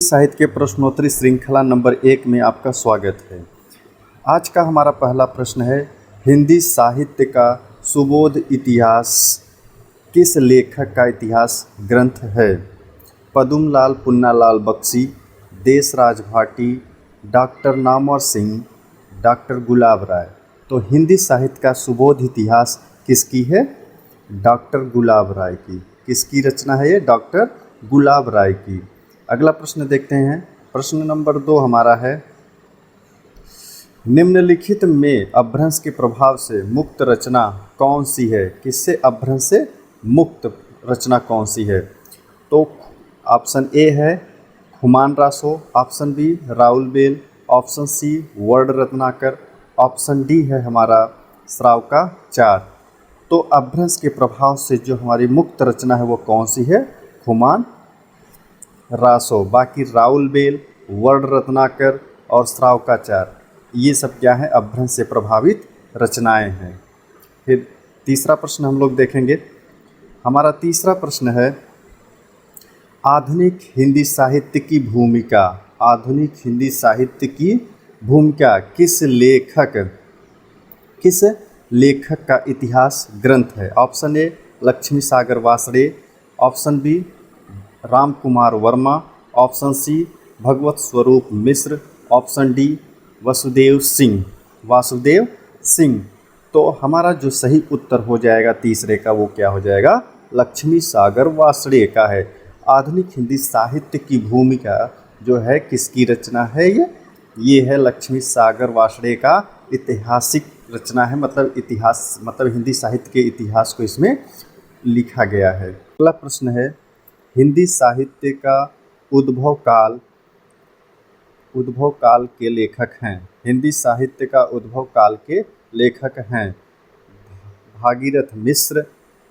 साहित्य के प्रश्नोत्तरी श्रृंखला नंबर 1 में आपका स्वागत है। आज का हमारा पहला प्रश्न है, हिंदी साहित्य का सुबोध इतिहास किस लेखक का इतिहास ग्रंथ है? पदुमलाल पुन्नालाल बख्शी, देशराज भाटी, डॉक्टर नामवर सिंह, डॉक्टर गुलाब राय। तो हिंदी साहित्य का सुबोध इतिहास किसकी है? डॉक्टर गुलाब राय की। किसकी रचना है ये? डॉक्टर गुलाब राय की। अगला प्रश्न देखते हैं। प्रश्न नंबर 2 हमारा है, निम्नलिखित में अपभ्रंश के प्रभाव से मुक्त रचना कौन सी है? किससे अपभ्रंश से मुक्त रचना कौन सी है? तो ऑप्शन ए है Khuman Raso, option B Raul Bel, option C Varna Ratnakar, option D है हमारा श्रावकाचार्य। तो अपभ्रंश के प्रभाव से जो हमारी मुक्त रचना है वो कौन सी है? खुमान रासो। बाकी राउल बेल, वर्ण रत्नाकर और श्रावकाचार्य ये सब क्या है? अपभ्रंश से प्रभावित रचनाएं हैं। फिर तीसरा प्रश्न हम लोग देखेंगे। हमारा तीसरा प्रश्न है, आधुनिक हिंदी साहित्य की भूमिका। आधुनिक हिंदी साहित्य की भूमिका किस लेखक का इतिहास ग्रंथ है? Option A Lakshmi Sagar Vasde, option B Ram Kumar Verma, option C Bhagwat Swaroop Mishra, option D Vasudev Singh. तो हमारा जो सही उत्तर हो जाएगा तीसरे का, वो क्या हो जाएगा? लक्ष्मी सागर वासड़े का है। आधुनिक हिंदी साहित्य की भूमिका जो है किसकी रचना है? ये है लक्ष्मी सागर वासड़े का ऐतिहासिक रचना है। मतलब इतिहास, मतलब हिंदी साहित्य के इतिहास को इसमें लिखा गया है। अगला प्रश्न है, हिंदी साहित्य का उद्भव काल के लेखक हैं। हिंदी साहित्य का उद्भव काल के लेखक हैं भागीरथ मिश्र,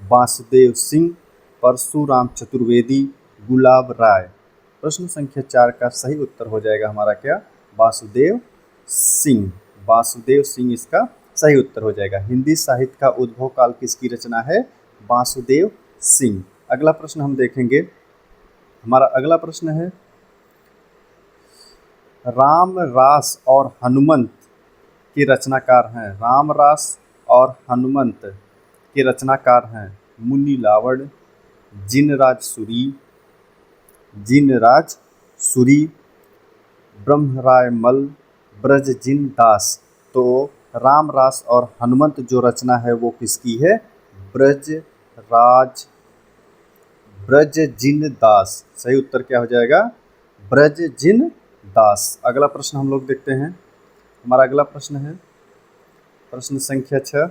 वासुदेव सिंह, परशुराम चतुर्वेदी, गुलाब राय। प्रश्न संख्या 4 का सही उत्तर हो जाएगा हमारा क्या? वासुदेव सिंह इसका सही उत्तर हो जाएगा। हिंदी साहित्य का उद्भव काल किसकी रचना है? वासुदेव सिंह। अगला प्रश्न हम देखेंगे। हमारा अगला प्रश्न है, राम रास और हनुमंत के रचनाकार हैं। राम रास और हनुमंत के रचनाकार हैं मुनि लावड़, जिनराज सूरी, ब्रह्मराय मल, ब्रजजिन दास। तो राम रास और हनुमंत जो रचना है वो किसकी है? ब्रजजिन दास। सही उत्तर क्या हो जाएगा? ब्रजजिन दास। अगला प्रश्न हम लोग देखते हैं। हमारा अगला प्रश्न है प्रश्न संख्या 6,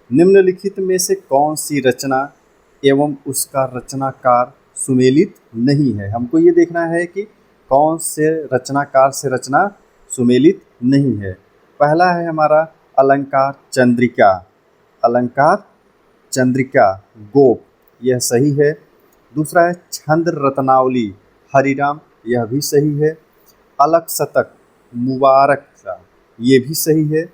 निम्नलिखित में से कौन सी रचना एवं उसका रचनाकार सुमेलित नहीं है? हमको ये देखना है कि कौन से रचनाकार से रचना सुमेलित नहीं है। पहला है हमारा अलंकार चंद्रिका गोप, यह सही है। दूसरा है छंद रत्नावली हरिराम, यह भी सही है। अलग शतक मुबारक सा, ये भी सही है।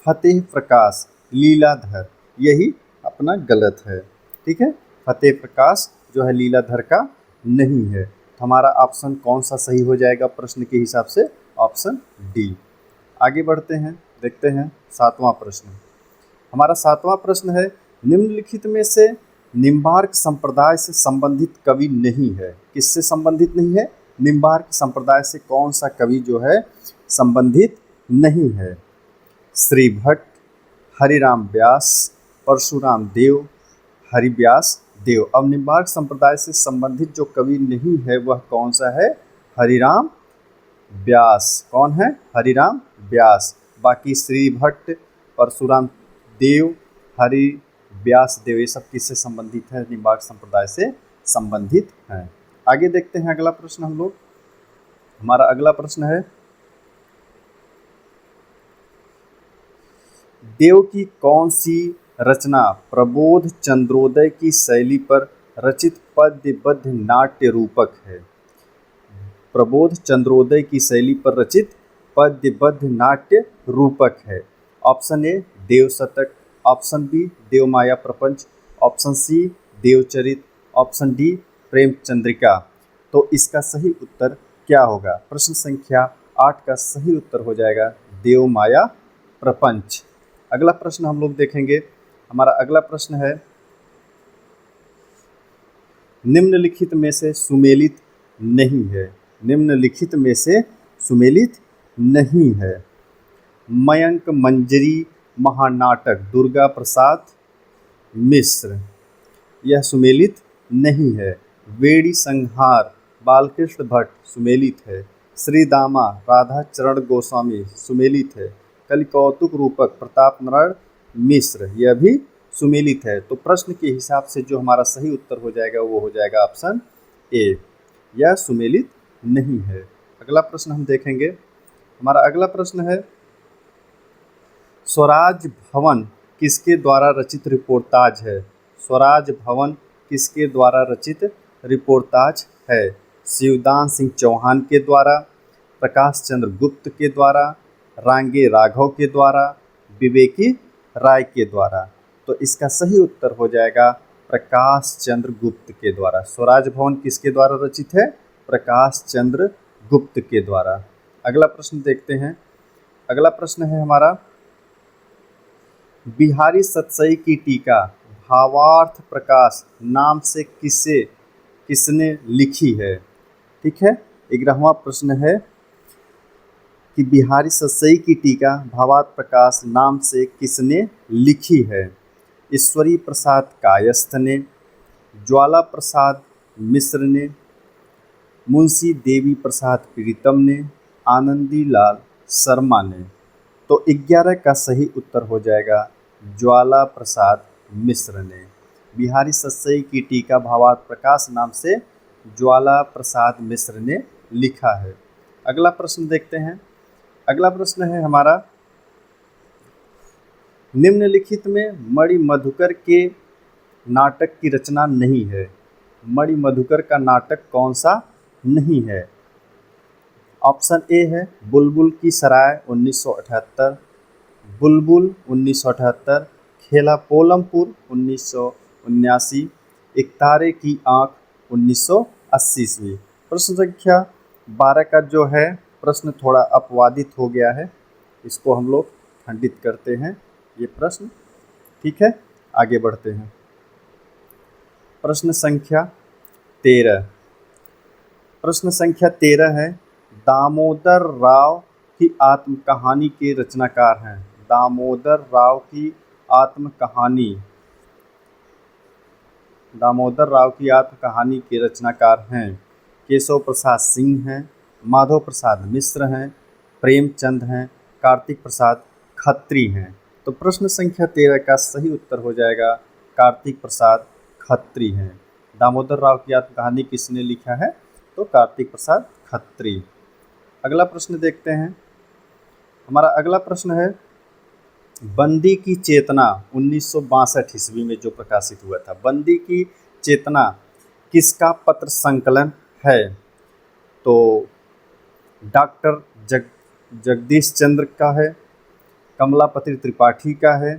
फतेह प्रकाश लीलाधर, यही अपना गलत है। ठीक है, फतेह प्रकाश जो है लीलाधर का नहीं है। हमारा ऑप्शन कौन सा सही हो जाएगा प्रश्न के हिसाब से? Option D. आगे बढ़ते हैं, देखते हैं 7वां प्रश्न। हमारा 7वां प्रश्न है, निम्नलिखित में से निम्बार्क संप्रदाय से संबंधित कवि नहीं है। किससे संबंधित नहीं है? निम्बार्क संप्रदाय से कौन सा कवि जो है संबंधित नहीं है? श्री भट्ट, हरिराम व्यास, परशुराम देव, हरिव्यास देव। अब निम्बार्क संप्रदाय से संबंधित जो कवि नहीं है वह कौन सा है? हरिराम व्यास। कौन है? हरिराम व्यास। बाकी श्री भट्ट, परशुराम देव, हरिव्यास देव ये सब किससे संबंधित है? निम्बार्क संप्रदाय से संबंधित हैं। आगे देखते हैं अगला प्रश्न हम लोग। हमारा अगला प्रश्न है, देव की कौन सी रचना प्रबोध चंद्रोदय की शैली पर रचित पद्यबद्ध नाट्य रूपक है? प्रबोध चंद्रोदय की शैली पर रचित पद्यबद्ध नाट्य रूपक है। ऑप्शन ए देव शतक, ऑप्शन बी देवमाया प्रपंच, ऑप्शन सी देवचरित, ऑप्शन डी प्रेम चंद्रिका। तो इसका सही उत्तर क्या होगा? प्रश्न संख्या 8 का सही उत्तर हो जाएगा देव माया प्रपंच। अगला प्रश्न हम लोग देखेंगे। हमारा अगला प्रश्न है, निम्नलिखित में से सुमेलित नहीं है। निम्नलिखित में से सुमेलित नहीं है। मयंक मंजरी महानाटक दुर्गा प्रसाद मिश्र, यह सुमेलित नहीं है। वेड़ी संहार बालकृष्ण भट्ट सुमेलित है। श्रीदामा राधा चरण गोस्वामी सुमेलित है। कलिकौतुक रूपक प्रताप नारायण मिश्र, यह भी सुमेलित है। तो प्रश्न के हिसाब से जो हमारा सही उत्तर हो जाएगा वो हो जाएगा ऑप्शन ए, यह सुमेलित नहीं है। अगला प्रश्न हम देखेंगे। हमारा अगला प्रश्न है, स्वराज भवन किसके द्वारा रचित रिपोर्टाज है? स्वराज भवन किसके द्वारा रचित रिपोर्टाज है? शिवदान सिंह चौहान के द्वारा, प्रकाश चंद्र गुप्त के द्वारा, रांगे राघव के द्वारा, विवेकी राय के द्वारा। तो इसका सही उत्तर हो जाएगा प्रकाश चंद्र गुप्त के द्वारा। स्वराज भवन किसके द्वारा रचित है? प्रकाश चंद्र गुप्त के द्वारा। अगला प्रश्न देखते हैं। अगला प्रश्न है हमारा, बिहारी सतसई की टीका भावार्थ प्रकाश नाम से किसने लिखी है? ठीक है, 11वां प्रश्न है कि बिहारी सतसई की टीका भावार्थ प्रकाश नाम से किसने लिखी है? ईश्वरी प्रसाद कायस्थ ने, ज्वाला प्रसाद मिश्र ने, मुंशी देवी प्रसाद प्रीतम ने, आनंदी लाल शर्मा ने। तो 11 का सही उत्तर हो जाएगा ज्वाला प्रसाद मिश्र ने। बिहारी सतसई की टीका भावार्थ प्रकाश नाम से ज्वाला प्रसाद मिश्र ने लिखा है। अगला प्रश्न देखते हैं। अगला प्रश्न है हमारा, निम्नलिखित में मणि मधुकर के नाटक की रचना नहीं है। मणि मधुकर का नाटक कौन सा नहीं है? ऑप्शन ए है बुलबुल की सराय 1978, बुलबुल 1978, खेला पोलमपुर 1979, एक तारे की आँख 1980। प्रश्न संख्या 12 का जो है प्रश्न थोड़ा अपवादित हो गया है, इसको हम लोग खंडित करते हैं ये प्रश्न। ठीक है, आगे बढ़ते हैं। प्रश्न संख्या 13। प्रश्न संख्या 13 है, दामोदर राव की आत्मकहानी के रचनाकार हैं। दामोदर राव की आत्मकहानी, दामोदर राव की आत्मकहानी के रचनाकार हैं केशव प्रसाद सिंह हैं, माधव प्रसाद मिश्र हैं, प्रेमचंद हैं, कार्तिक प्रसाद खत्री हैं। तो प्रश्न संख्या 13 का सही उत्तर हो जाएगा कार्तिक प्रसाद खत्री हैं। दामोदर राव की आत्मकहानी किसने लिखा है? तो कार्तिक प्रसाद खत्री। अगला प्रश्न देखते हैं। हमारा अगला प्रश्न है, बंदी की चेतना 1962 ईस्वी में जो प्रकाशित हुआ था, बंदी की चेतना किसका पत्र संकलन है? तो डॉक्टर जगदीश चंद्र का है, कमलापति त्रिपाठी का है,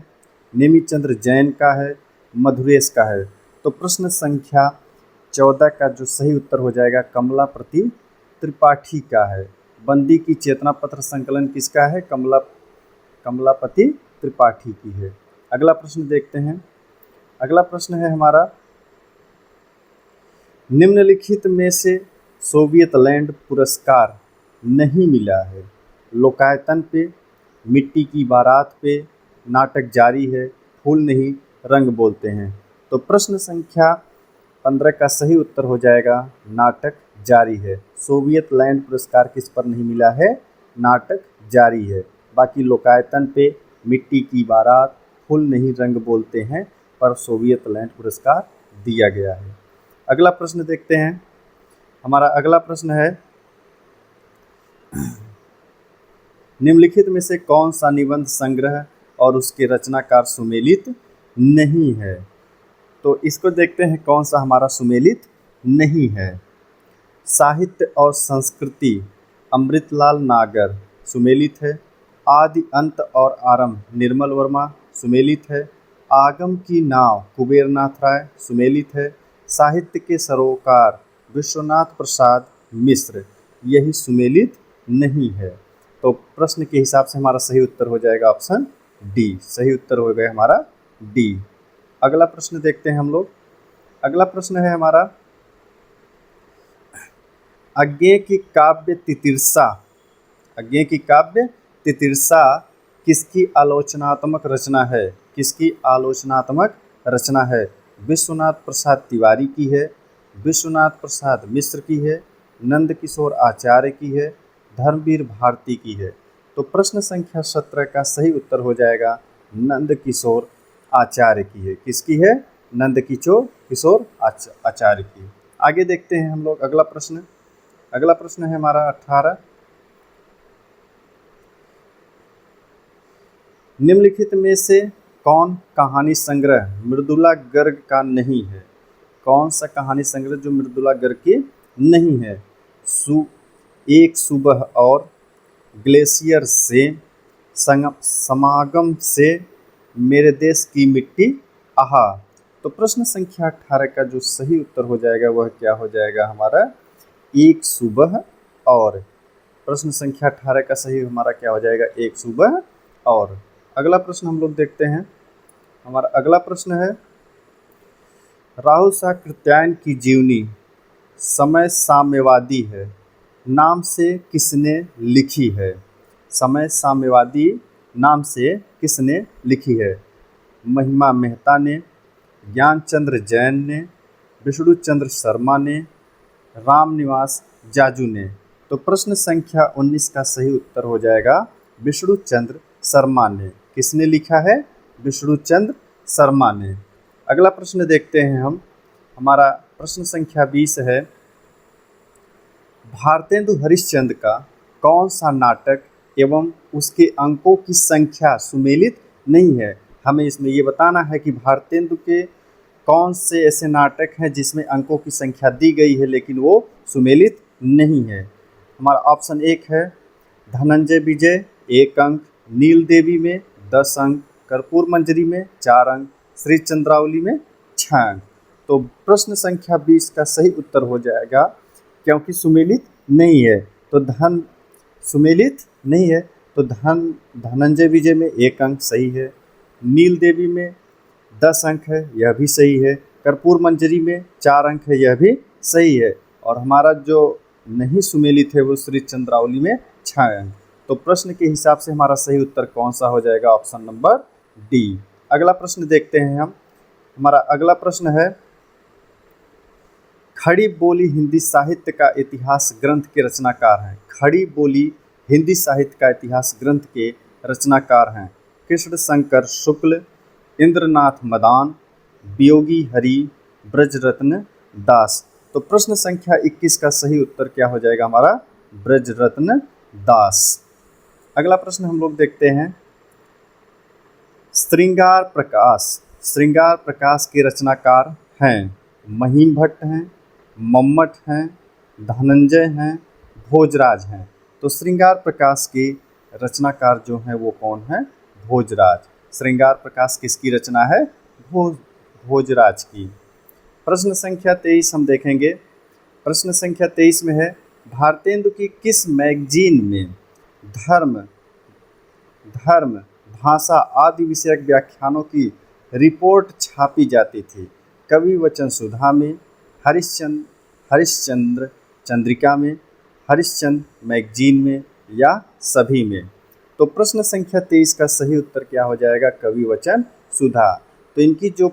नेमीचंद्र जैन का है, मधुरेश का है। तो प्रश्न संख्या 14 का जो सही उत्तर हो जाएगा कमलापति त्रिपाठी का है। बंदी की चेतना पत्र संकलन किसका है? कमलापति त्रिपाठी की है। अगला प्रश्न देखते हैं। अगला प्रश्न है हमारा, निम्नलिखित में से सोवियत लैंड पुरस्कार नहीं मिला है। लोकायतन पे, मिट्टी की बारात पे, नाटक जारी है, फूल नहीं रंग बोलते हैं। तो प्रश्न संख्या 15 का सही उत्तर हो जाएगा नाटक जारी है। सोवियत लैंड पुरस्कार किस पर नहीं मिला है? नाटक जारी है। बाकी लोकायतन पे, मिट्टी की बारात, फूल नहीं रंग बोलते हैं पर सोवियत लैंड पुरस्कार दिया गया है। अगला प्रश्न देखते हैं। हमारा अगला प्रश्न है, निम्नलिखित में से कौन सा निबंध संग्रह और उसके रचनाकार सुमेलित नहीं है? तो इसको देखते हैं कौन सा हमारा सुमेलित नहीं है। साहित्य और संस्कृति अमृतलाल नागर सुमेलित है। आदि अंत और आरंभ निर्मल वर्मा सुमेलित है। आगम की नाव कुबेरनाथ राय सुमेलित है। साहित्य के सरोकार विश्वनाथ प्रसाद मिश्र, यही सुमेलित नहीं है। तो प्रश्न के हिसाब से हमारा सही उत्तर हो जाएगा ऑप्शन डी। सही उत्तर हो गया हमारा डी। अगला प्रश्न देखते हैं हम लोग। अगला प्रश्न है हमारा, अज्ञेय की काव्य तितिर्सा, अज्ञेय की काव्य तितिर्सा किसकी आलोचनात्मक रचना है? किसकी आलोचनात्मक रचना है? विश्वनाथ प्रसाद तिवारी की है, विश्वनाथ प्रसाद मिश्र की है, नंद किशोर आचार्य की है, धर्मवीर भारती की है। तो प्रश्न संख्या 17 का सही उत्तर हो जाएगा नंद किशोर आचार्य की है। किसकी है? नंद किशोर आचार्य की। आगे देखते हैं हम लोग अगला प्रश्न। अगला प्रश्न है हमारा 18। निम्नलिखित में से कौन कहानी संग्रह मृदुला गर्ग का नहीं है? कौन सा कहानी संग्रह जो मृदुला गर्ग की नहीं है? एक सुबह और, ग्लेशियर से, समागम से, मेरे देश की मिट्टी, आहा। तो प्रश्न संख्या 18 का जो सही उत्तर हो जाएगा वह क्या हो जाएगा हमारा? एक सुबह और। प्रश्न संख्या 18 का सही हमारा क्या हो जाएगा? एक सुबह और। अगला प्रश्न हम लोग देखते हैं। हमारा अगला प्रश्न है, राहुल शाह कृत्यायन की जीवनी समय साम्यवादी है, नाम से किसने लिखी है? समय साम्यवादी नाम से किसने लिखी है? महिमा मेहता ने, ज्ञानचंद्र जैन ने, विष्णु चंद्र शर्मा ने, रामनिवास जाजू ने। तो प्रश्न संख्या 19 का सही उत्तर हो जाएगा विष्णु चंद्र शर्मा ने। किसने लिखा है? विष्णु चंद्र शर्मा ने। अगला प्रश्न देखते हैं हम। हमारा प्रश्न संख्या 20 है, भारतेंदु हरिश्चंद्र का कौन सा नाटक एवं उसके अंकों की संख्या सुमेलित नहीं है? हमें इसमें ये बताना है कि भारतेंदु के कौन से ऐसे नाटक हैं जिसमें अंकों की संख्या दी गई है लेकिन वो सुमेलित नहीं है। हमारा ऑप्शन 1 है धनंजय विजय 1 अंक, नील देवी में 10 अंक, कर्पूर मंजरी में 4 अंक, श्री चंद्रावली में 6 अंक। तो प्रश्न संख्या 20 का सही उत्तर हो जाएगा, क्योंकि सुमेलित नहीं है तो सुमेलित नहीं है तो धनंजय विजय में 1 अंक सही है, नील देवी में 10 अंक है यह भी सही है, कर्पूर मंजरी में 4 अंक है यह भी सही है, और हमारा जो नहीं सुमेलित है वो श्री चंद्रावली में 6 अंक। तो प्रश्न के हिसाब से हमारा सही उत्तर कौन सा हो जाएगा? Option number D. अगला प्रश्न देखते हैं हम। हमारा अगला प्रश्न है, खड़ी बोली हिंदी साहित्य का इतिहास ग्रंथ के रचनाकार हैं। खड़ी बोली हिंदी साहित्य का इतिहास ग्रंथ के रचनाकार हैं कृष्ण शंकर शुक्ल, इंद्रनाथ मदान, वियोगी हरि, ब्रजरत्न दास। तो प्रश्न संख्या 21 का सही उत्तर क्या हो जाएगा हमारा? ब्रजरत्न दास। अगला प्रश्न हम लोग देखते हैं, श्रृंगार प्रकाश के रचनाकार हैं महीम भट्ट हैं, मम्मट हैं, धनंजय हैं, भोजराज हैं। तो श्रृंगार प्रकाश के रचनाकार जो हैं वो कौन है? भोजराज। श्रृंगार प्रकाश किसकी रचना है? भोजराज की। प्रश्न संख्या 23 हम देखेंगे। प्रश्न संख्या 23 में है, भारतेंदु की किस मैगजीन में धर्म भाषा आदि विषयक व्याख्यानों की रिपोर्ट छापी जाती थी? कवि वचन सुधा में, हरिश्चंद्र चंद्रिका में, हरिश्चंद्र मैगजीन में, या सभी में? तो प्रश्न संख्या 23 का सही उत्तर क्या हो जाएगा? कवि वचन सुधा। तो इनकी जो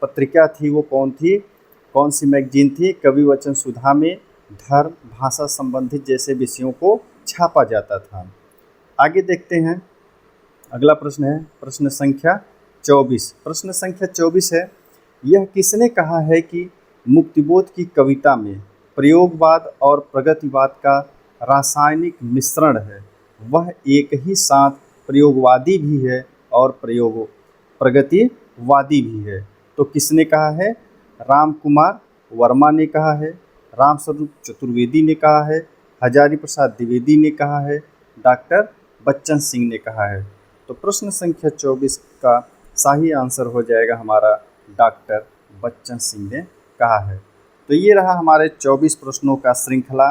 पत्रिका थी वो कौन सी मैगजीन थी? कवि वचन सुधा में धर्म भाषा संबंधित जैसे विषयों को छापा जाता था। आगे देखते हैं। अगला प्रश्न है प्रश्न संख्या 24। प्रश्न संख्या 24 है, यह किसने कहा है कि मुक्तिबोध की कविता में प्रयोगवाद और प्रगतिवाद का रासायनिक मिश्रण है? वह एक ही साथ प्रयोगवादी भी है और प्रगतिवादी भी है। तो किसने कहा है? राम कुमार वर्मा ने कहा है, रामस्वरूप चतुर्वेदी ने कहा है, हजारी प्रसाद द्विवेदी ने कहा है, डॉक्टर बच्चन सिंह ने कहा है। तो प्रश्न संख्या 24 का सही आंसर हो जाएगा हमारा डॉक्टर बच्चन सिंह ने कहा है। तो ये रहा हमारे 24 प्रश्नों का श्रृंखला।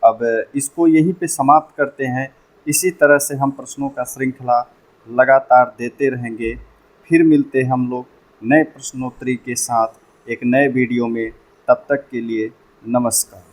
अब इसको यहीं पे समाप्त करते हैं। इसी तरह से हम प्रश्नों का श्रृंखला लगातार देते रहेंगे। फिर मिलते हैं हम लोग नए प्रश्नोत्तरी के साथ एक नए वीडियो में। तब तक के लिए नमस्कार।